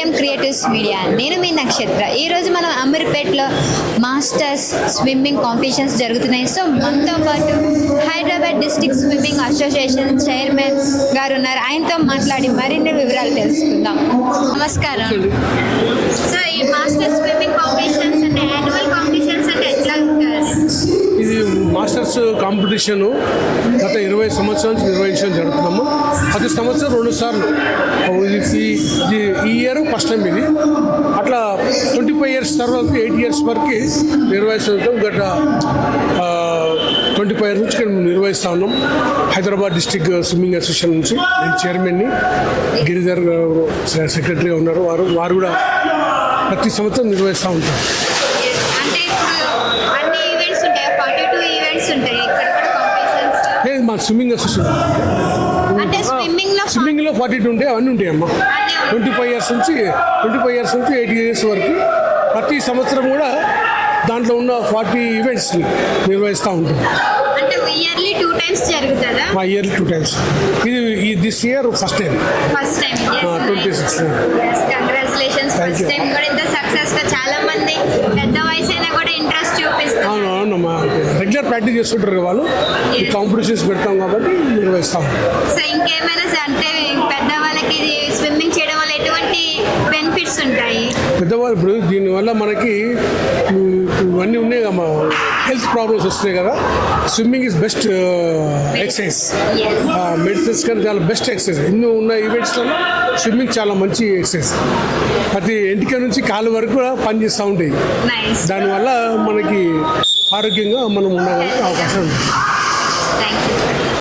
M creatives media. నేను మీ నక్షత్ర. ఈరోజు మనం అమీర్పేట్లో మాస్టర్స్ స్విమ్మింగ్ కాంపిటీషన్స్ జరుగుతున్నాయి. సో మనతో పాటు Hyderabad district swimming association chairman గారు ఉన్నారు. ఆయనతో మాట్లాడి మరిన్ని వివరాలు తెలుసుకుందాం. నమస్కారం. సో ఈ మాస్టర్స్ స్విమ్మింగ్ కాంపిటీషన్స్ అంటే యాన్యువల్ కాంపిటీషన్స్ అంటే ఎట్లా ఉంటారు? ఇది మాస్టర్స్ కాంపిటీషన్ గత 20 సంవత్సరాల నుంచి నిర్వహించడం జరుగుతున్నాము. ప్రతి సంవత్సరం 2 సార్లు. ఈ ఇయర్ ఫస్ట్ టైం ఇది. అట్లా 25 ఇయర్స్ తర్వాత 8 ఇయర్స్ వరకు నిర్వహిస్తాం. గత 25 ఇయర్స్ నుంచి నిర్వహిస్తూ ఉన్నాం. హైదరాబాద్ డిస్ట్రిక్ట్ స్విమ్మింగ్ అసోసియేషన్ నుంచి నేను చైర్మన్ని, గిరిధర్ గారు సెక్రటరీగా ఉన్నారు. వారు కూడా ప్రతి సంవత్సరం నిర్వహిస్తూ ఉంటారు. మా స్విమ్మింగ్ అసోసియేషన్ స్విమ్మింగ్లో 42 ఉంటాయి, అవన్నీ ఉంటాయి అమ్మ. 25 ఇయర్స్ నుంచి 8 ఇయర్స్ వరకు ప్రతి సంవత్సరం కూడా దాంట్లో ఉన్న 40 ఈవెంట్స్ నిర్వహిస్తూ ఉంటాం. ఇయర్లీ 2 times జరుగుతుందా? Yearly 2 times. ఇది this year first time 26. Congratulations. First time కూడా ఇంత సక్సెస్ గా చాలా మంది పెద్ద వయసు అయినా కూడా ఇంట్రెస్ట్ చూపిస్తారు. అవునమ్మా, రెగ్యులర్ ప్రాక్టీస్ చేస్తుంటారు వాళ్ళు. ఈ కాంపిటీషన్స్ పెడతాం కాబట్టి నిర్వహిస్తాం. సో ఇంకేమైనా అంటే పెద్దవాళ్ళకి ఇది స్విమ్మింగ్ చేయడం వల్ల ఎటువంటి బెనిఫిట్స్ ఉంటాయి? పెద్దవాళ్ళు ఇప్పుడు దీనివల్ల మనకి ఇవన్నీ ఉన్నాయి కమ్మా, హెల్త్ ప్రాబ్లమ్స్ వస్తాయి కదా. Swimming is best exercise. Medicines కానీ చాలా బెస్ట్ ఎక్సర్సైజ్. ఎన్నో ఉన్న ఈవెంట్స్లో స్విమ్మింగ్ చాలా మంచి ఎక్సర్సైజ్. ప్రతి ఎంటిక నుంచి కాలు వరకు కూడా పనిచేస్తూ ఉంటాయి. దానివల్ల మనకి ఆరోగ్యంగా మనం ఉండడానికి అవకాశం ఉంది. Thank you.